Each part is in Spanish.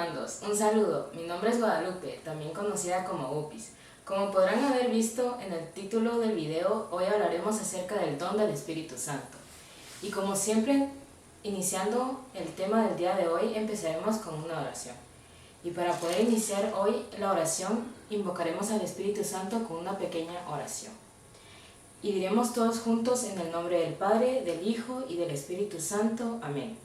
hermandos, un saludo. Mi nombre es Guadalupe, también conocida como Upis. Como podrán haber visto en el título del video, hoy hablaremos acerca del don del Espíritu Santo. Y como siempre, iniciando el tema del día de hoy, empezaremos con una oración. Y para poder iniciar hoy la oración, invocaremos al Espíritu Santo con una pequeña oración. Y diremos todos juntos en el nombre del Padre, del Hijo y del Espíritu Santo. Amén.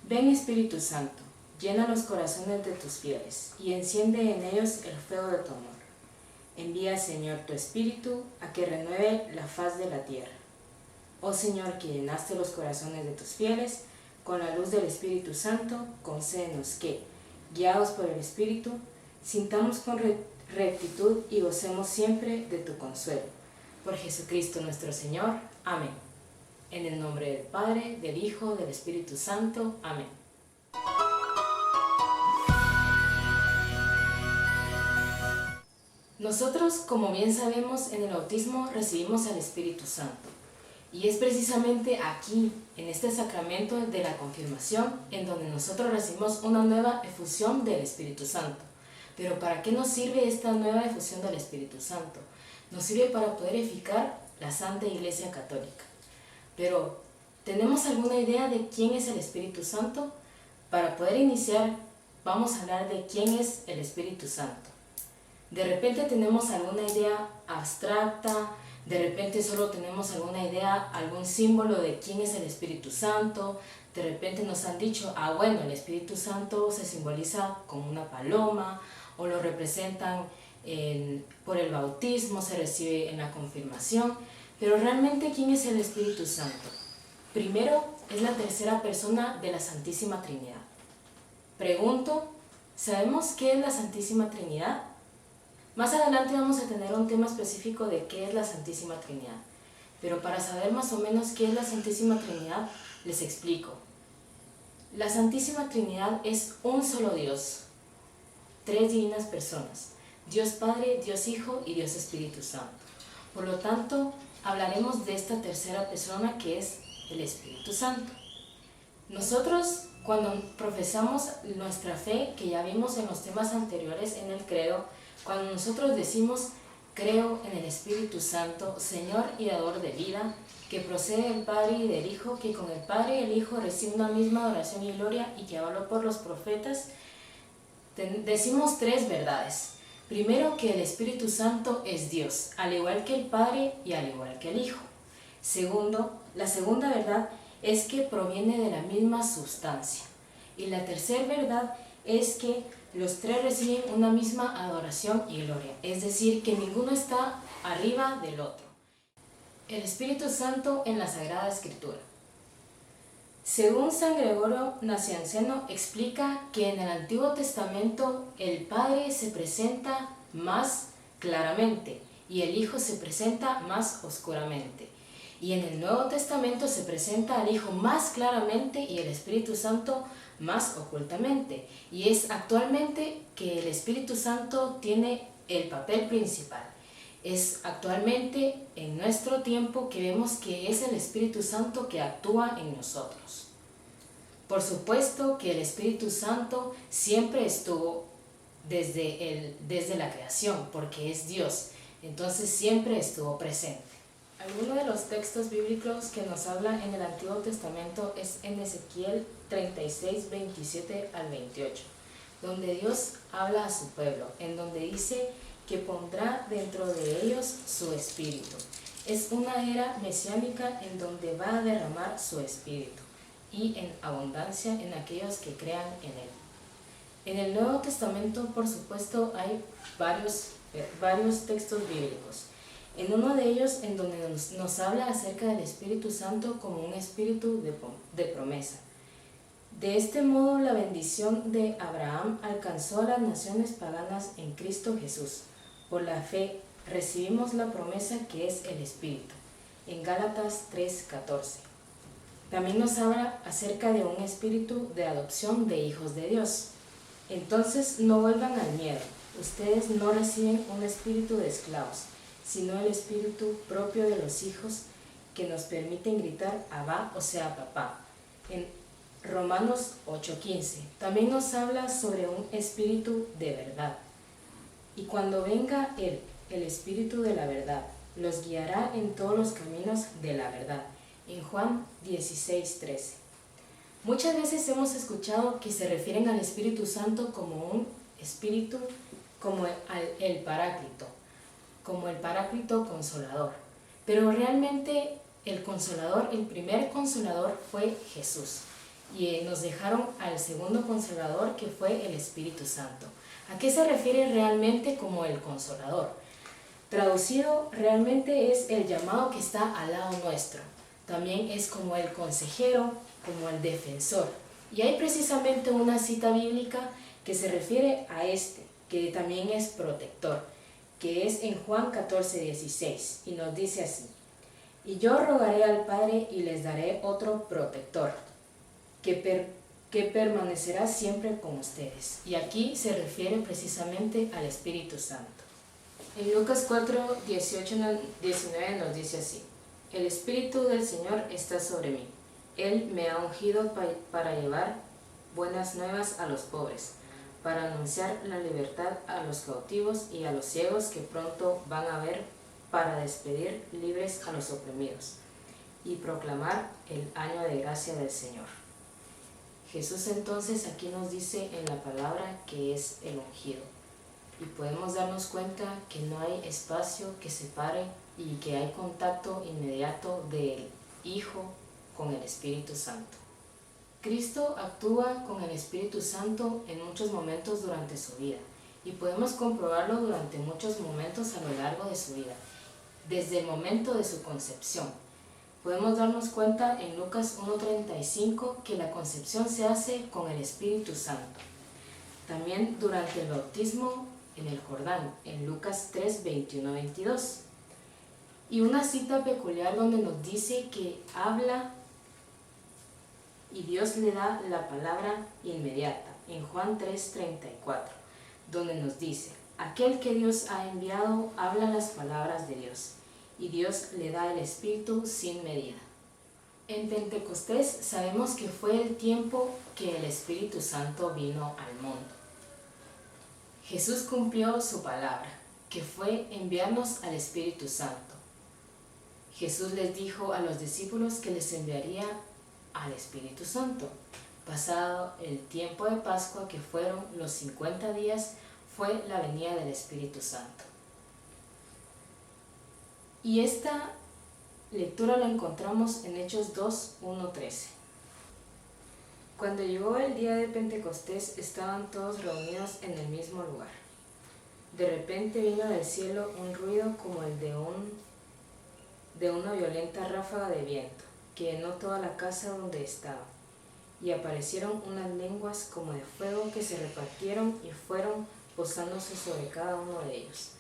Ven Espíritu Santo, llena los corazones de tus fieles y enciende en ellos el fuego de tu amor. Envía, Señor, tu Espíritu a que renueve la faz de la tierra. Oh Señor, que llenaste los corazones de tus fieles con la luz del Espíritu Santo, concédenos que, guiados por el Espíritu, sintamos con rectitud y gocemos siempre de tu consuelo. Por Jesucristo nuestro Señor. Amén. En el nombre del Padre, del Hijo, del Espíritu Santo. Amén. Nosotros, como bien sabemos, en el bautismo recibimos al Espíritu Santo. Y es precisamente aquí, en este sacramento de la confirmación, en donde nosotros recibimos una nueva efusión del Espíritu Santo. Pero ¿para qué nos sirve esta nueva efusión del Espíritu Santo? Nos sirve para poder edificar la Santa Iglesia Católica. Pero, ¿tenemos alguna idea de quién es el Espíritu Santo? Para poder iniciar, vamos a hablar de quién es el Espíritu Santo. De repente tenemos alguna idea abstracta, de repente solo tenemos alguna idea, algún símbolo de quién es el Espíritu Santo. De repente nos han dicho, bueno, el Espíritu Santo se simboliza con una paloma, o lo representan por el bautismo, se recibe en la confirmación. Pero realmente, ¿quién es el Espíritu Santo? Primero, es la tercera persona de la Santísima Trinidad. Pregunto, ¿sabemos qué es la Santísima Trinidad? Más adelante vamos a tener un tema específico de qué es la Santísima Trinidad. Pero para saber más o menos qué es la Santísima Trinidad, les explico. La Santísima Trinidad es un solo Dios, tres divinas personas, Dios Padre, Dios Hijo y Dios Espíritu Santo. Por lo tanto, hablaremos de esta tercera persona que es el Espíritu Santo. Nosotros, cuando profesamos nuestra fe, que ya vimos en los temas anteriores en el credo, cuando nosotros decimos, creo en el Espíritu Santo, Señor y dador de vida, que procede del Padre y del Hijo, que con el Padre y el Hijo recibe una misma adoración y gloria y que habló por los profetas, decimos tres verdades. Primero, que el Espíritu Santo es Dios, al igual que el Padre y al igual que el Hijo. Segundo, la segunda verdad es que proviene de la misma sustancia. Y la tercera verdad es que los tres reciben una misma adoración y gloria, es decir, que ninguno está arriba del otro. El Espíritu Santo en la Sagrada Escritura. Según San Gregorio Nacianceno, explica que en el Antiguo Testamento el Padre se presenta más claramente y el Hijo se presenta más oscuramente. Y en el Nuevo Testamento se presenta al Hijo más claramente y el Espíritu Santo más ocultamente. Y es actualmente que el Espíritu Santo tiene el papel principal. Es actualmente en nuestro tiempo que vemos que es el Espíritu Santo que actúa en nosotros. Por supuesto que el Espíritu Santo siempre estuvo desde la creación, porque es Dios. Entonces siempre estuvo presente. Alguno de los textos bíblicos que nos habla en el Antiguo Testamento es en Ezequiel 36, 27 al 28, donde Dios habla a su pueblo, en donde dice que pondrá dentro de ellos su espíritu. Es una era mesiánica en donde va a derramar su espíritu y en abundancia en aquellos que crean en él. En el Nuevo Testamento, por supuesto, hay varios textos bíblicos. En uno de ellos, en donde nos habla acerca del Espíritu Santo como un espíritu de promesa. De este modo, la bendición de Abraham alcanzó a las naciones paganas en Cristo Jesús. Por la fe recibimos la promesa que es el Espíritu, en Gálatas 3:14. También nos habla acerca de un espíritu de adopción de hijos de Dios. Entonces no vuelvan al miedo, ustedes no reciben un espíritu de esclavos, sino el espíritu propio de los hijos que nos permiten gritar Abba, o sea, papá. En Romanos 8:15 también nos habla sobre un espíritu de verdad. Y cuando venga Él, el espíritu de la verdad, los guiará en todos los caminos de la verdad. En Juan 16:13. Muchas veces hemos escuchado que se refieren al Espíritu Santo como un espíritu, como el Paráclito, como el Paráclito consolador. Pero realmente el consolador, el primer consolador fue Jesús. Y nos dejaron al segundo consolador, que fue el Espíritu Santo. ¿A qué se refiere realmente como el consolador? Traducido realmente es el llamado que está al lado nuestro. También es como el consejero, como el defensor. Y hay precisamente una cita bíblica que se refiere a que también es protector, que es en Juan 14:16, y nos dice así: y yo rogaré al Padre y les daré otro protector, que permanecerá siempre con ustedes. Y aquí se refiere precisamente al Espíritu Santo. En Lucas 4:18-19 nos dice así: el Espíritu del Señor está sobre mí. Él me ha ungido para llevar buenas nuevas a los pobres, para anunciar la libertad a los cautivos y a los ciegos que pronto van a ver, para despedir libres a los oprimidos y proclamar el año de gracia del Señor. Jesús entonces aquí nos dice en la palabra que es el ungido, y podemos darnos cuenta que no hay espacio que separe y que hay contacto inmediato del Hijo con el Espíritu Santo. Cristo actúa con el Espíritu Santo en muchos momentos durante su vida, y podemos comprobarlo durante muchos momentos a lo largo de su vida, desde el momento de su concepción. Podemos darnos cuenta en Lucas 1:35 que la concepción se hace con el Espíritu Santo. También durante el bautismo en el Jordán, en Lucas 3:21-22. Y una cita peculiar donde nos dice que habla y Dios le da la palabra inmediata, en Juan 3:34, donde nos dice: aquel que Dios ha enviado habla las palabras de Dios, y Dios le da el Espíritu sin medida. En Pentecostés sabemos que fue el tiempo que el Espíritu Santo vino al mundo. Jesús cumplió su palabra, que fue enviarnos al Espíritu Santo. Jesús les dijo a los discípulos que les enviaría al Espíritu Santo. Pasado el tiempo de Pascua, que fueron los 50 días, fue la venida del Espíritu Santo. Y esta lectura la encontramos en Hechos 2:1-13. Cuando llegó el día de Pentecostés, estaban todos reunidos en el mismo lugar. De repente vino del cielo un ruido como el de una violenta ráfaga de viento, que llenó toda la casa donde estaban. Y aparecieron unas lenguas como de fuego que se repartieron y fueron posándose sobre cada uno de ellos.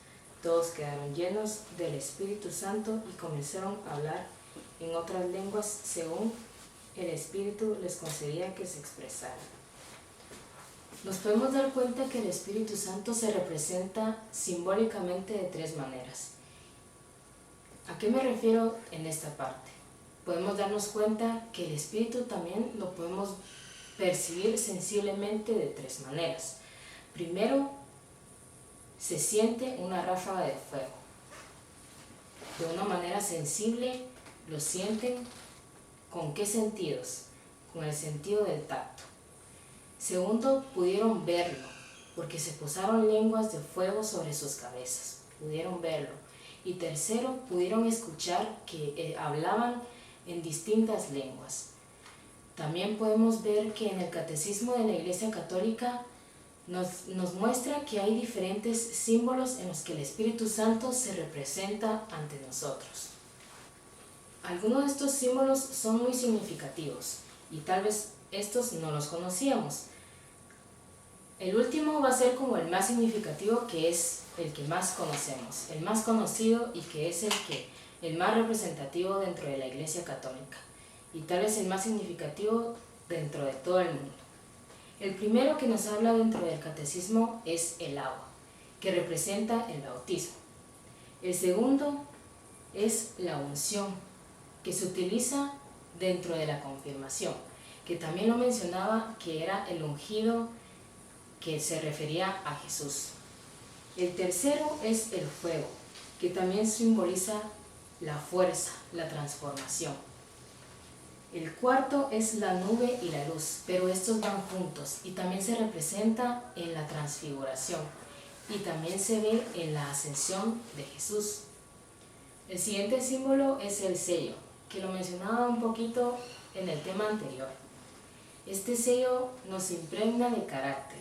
Todos quedaron llenos del Espíritu Santo y comenzaron a hablar en otras lenguas según el Espíritu les concedía que se expresaran. Nos podemos dar cuenta que el Espíritu Santo se representa simbólicamente de tres maneras. ¿A qué me refiero en esta parte? Podemos darnos cuenta que el Espíritu también lo podemos percibir sensiblemente de tres maneras. Primero, se siente una ráfaga de fuego. De una manera sensible lo sienten. ¿Con qué sentidos? Con el sentido del tacto. Segundo, pudieron verlo, porque se posaron lenguas de fuego sobre sus cabezas. Pudieron verlo. Y tercero, pudieron escuchar que hablaban en distintas lenguas. También podemos ver que en el Catecismo de la Iglesia Católica nos muestra que hay diferentes símbolos en los que el Espíritu Santo se representa ante nosotros. Algunos de estos símbolos son muy significativos y tal vez estos no los conocíamos. El último va a ser como el más significativo, que es el que más conocemos, el más conocido y que es el más representativo dentro de la Iglesia Católica y tal vez el más significativo dentro de todo el mundo. El primero que nos habla dentro del catecismo es el agua, que representa el bautismo. El segundo es la unción, que se utiliza dentro de la confirmación. que también lo mencionaba que era el ungido que se refería a Jesús. El tercero es el fuego, que también simboliza la fuerza, la transformación. El cuarto es la nube y la luz, pero estos van juntos y también se representa en la transfiguración y también se ve en la ascensión de Jesús. El siguiente símbolo es el sello, que lo mencionaba un poquito en el tema anterior. Este sello nos impregna de carácter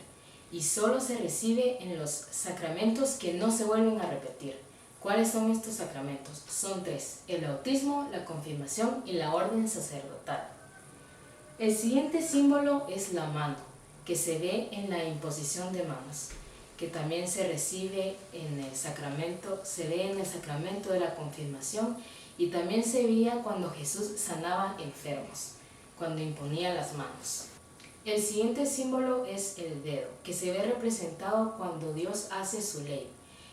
y solo se recibe en los sacramentos que no se vuelven a repetir. ¿Cuáles son estos sacramentos? Son 3: el bautismo, la confirmación y la orden sacerdotal. El siguiente símbolo es la mano, que se ve en la imposición de manos, que también se recibe en el sacramento, se ve en el sacramento de la confirmación y también se veía cuando Jesús sanaba enfermos, cuando imponía las manos. El siguiente símbolo es el dedo, que se ve representado cuando Dios hace su ley.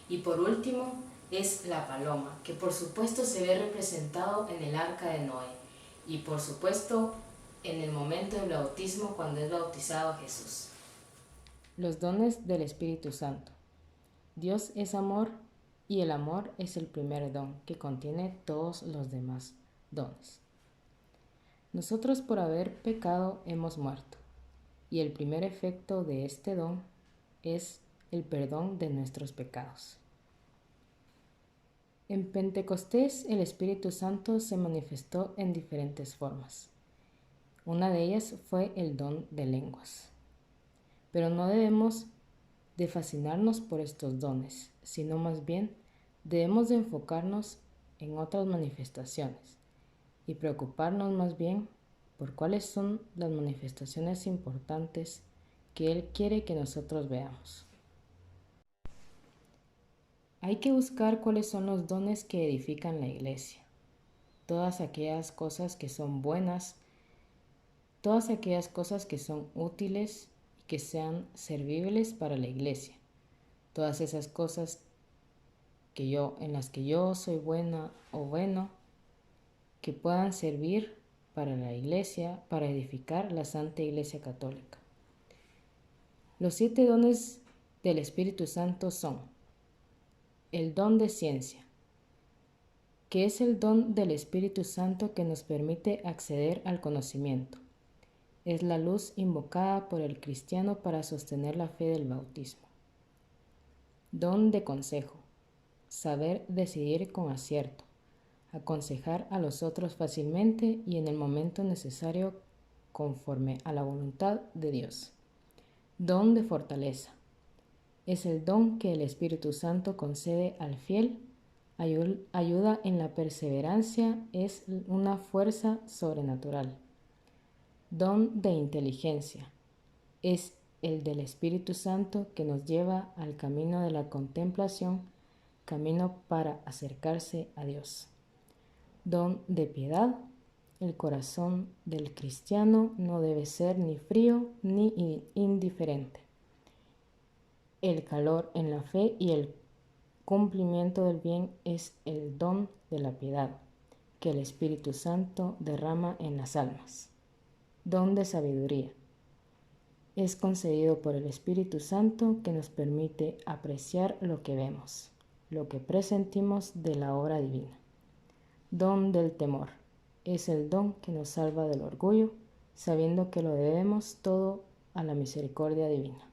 Y por último es la paloma, que por supuesto se ve representado en el arca de Noé. Y por supuesto en el momento del bautismo cuando es bautizado Jesús. Los dones del Espíritu Santo. Dios es amor y el amor es el primer don que contiene todos los demás dones. Nosotros por haber pecado hemos muerto, y el primer efecto de este don es el perdón de nuestros pecados. En Pentecostés el Espíritu Santo se manifestó en diferentes formas. Una de ellas fue el don de lenguas. Pero no debemos de fascinarnos por estos dones, sino más bien debemos de enfocarnos en otras manifestaciones y preocuparnos más bien por cuáles son las manifestaciones importantes que Él quiere que nosotros veamos. Hay que buscar cuáles son los dones que edifican la iglesia, todas aquellas cosas que son buenas, todas aquellas cosas que son útiles y que sean servibles para la iglesia, todas esas cosas en las que yo soy buena o bueno, que puedan servir para la iglesia, para edificar la Santa Iglesia Católica. Los 7 dones del Espíritu Santo son el don de ciencia, que es el don del Espíritu Santo que nos permite acceder al conocimiento. Es la luz invocada por el cristiano para sostener la fe del bautismo. Don de consejo, saber decidir con acierto, aconsejar a los otros fácilmente y en el momento necesario conforme a la voluntad de Dios. Don de fortaleza, es el don que el Espíritu Santo concede al fiel, ayuda en la perseverancia, es una fuerza sobrenatural. Don de inteligencia, es el del Espíritu Santo que nos lleva al camino de la contemplación, camino para acercarse a Dios. Don de piedad, el corazón del cristiano no debe ser ni frío ni indiferente. El calor en la fe y el cumplimiento del bien es el don de la piedad que el Espíritu Santo derrama en las almas. Don de sabiduría. Es concedido por el Espíritu Santo que nos permite apreciar lo que vemos, lo que presentimos de la obra divina. Don del temor. Es el don que nos salva del orgullo, sabiendo que lo debemos todo a la misericordia divina.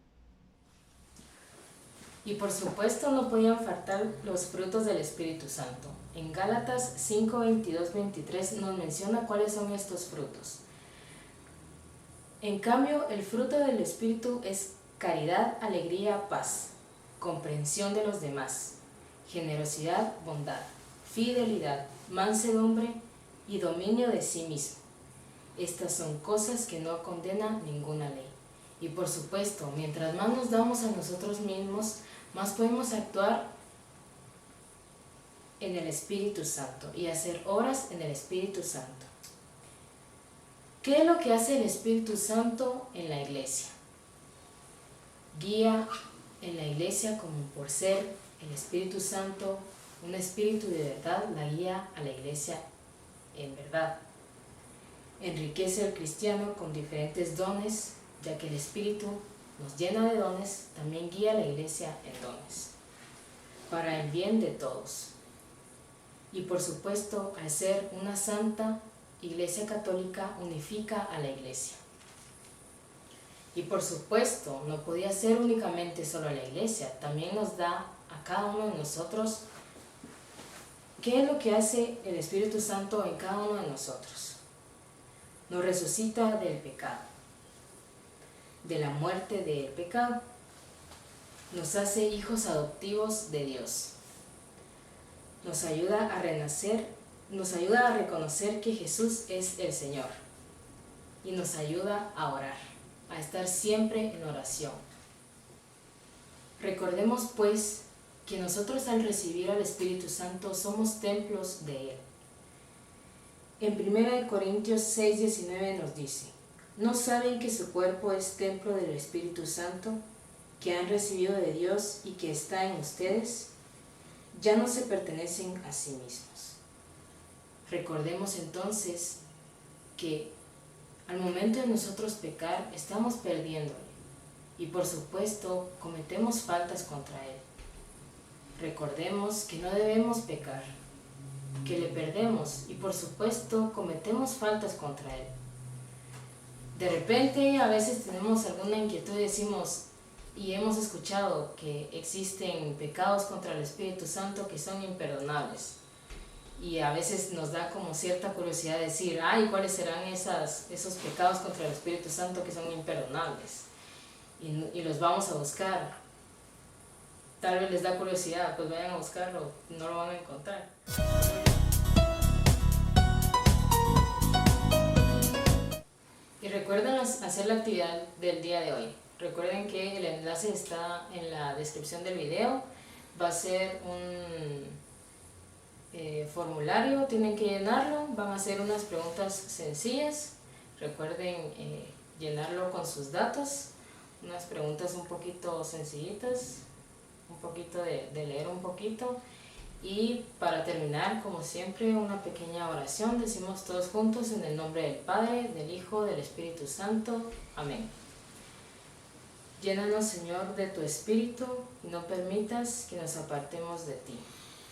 Y por supuesto no podían faltar los frutos del Espíritu Santo. En Gálatas 5, 22, 23 nos menciona cuáles son estos frutos. En cambio, el fruto del Espíritu es caridad, alegría, paz, comprensión de los demás, generosidad, bondad, fidelidad, mansedumbre y dominio de sí mismo. Estas son cosas que no condena ninguna ley. Y por supuesto, mientras más nos damos a nosotros mismos, más podemos actuar en el Espíritu Santo y hacer obras en el Espíritu Santo. ¿Qué es lo que hace el Espíritu Santo en la iglesia? Guía en la iglesia como por ser el Espíritu Santo, un espíritu de verdad, la guía a la iglesia en verdad. enriquece al cristiano con diferentes dones, ya que el Espíritu nos llena de dones, también guía a la iglesia en dones, para el bien de todos. Y por supuesto, al ser una santa Iglesia Católica, unifica a la iglesia. Y por supuesto, no podía ser únicamente solo a la iglesia, también nos da a cada uno de nosotros qué es lo que hace el Espíritu Santo en cada uno de nosotros. Nos resucita del pecado, de la muerte del pecado. Nos hace hijos adoptivos de Dios. Nos ayuda a renacer, nos ayuda a reconocer que Jesús es el Señor. Y nos ayuda a orar, a estar siempre en oración. Recordemos pues que nosotros al recibir al Espíritu Santo somos templos de Él. En 1 Corintios 6:19 nos dice: ¿no saben que su cuerpo es templo del Espíritu Santo, que han recibido de Dios y que está en ustedes? Ya no se pertenecen a sí mismos. Recordemos entonces que al momento de nosotros pecar, estamos perdiéndole y por supuesto cometemos faltas contra Él. Recordemos que no debemos pecar, que le perdemos y por supuesto cometemos faltas contra Él. De repente a veces tenemos alguna inquietud y decimos, y hemos escuchado que existen pecados contra el Espíritu Santo que son imperdonables. Y a veces nos da como cierta curiosidad decir, ay, ¿cuáles serán esos pecados contra el Espíritu Santo que son imperdonables? Y los vamos a buscar. Tal vez les da curiosidad, pues vayan a buscarlo, no lo van a encontrar. Y recuerden hacer la actividad del día de hoy. Recuerden que el enlace está en la descripción del video. Va a ser un formulario, tienen que llenarlo. Van a ser unas preguntas sencillas. Recuerden llenarlo con sus datos. Unas preguntas un poquito sencillitas, un poquito de leer un poquito. Y para terminar, como siempre, una pequeña oración. Decimos todos juntos en el nombre del Padre, del Hijo, del Espíritu Santo. Amén. Llénanos, Señor, de tu Espíritu y no permitas que nos apartemos de ti.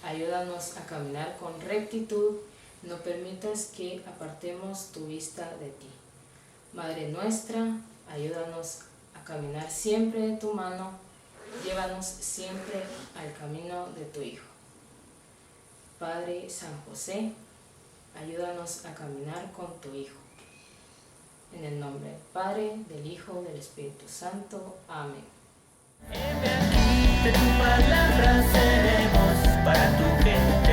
Ayúdanos a caminar con rectitud, no permitas que apartemos tu vista de ti. Madre nuestra, ayúdanos a caminar siempre de tu mano, llévanos siempre al camino de tu Hijo. Padre San José, ayúdanos a caminar con tu Hijo. En el nombre del Padre, del Hijo, del Espíritu Santo. Amén. Heme aquí, de tu palabra seremos para tu gente.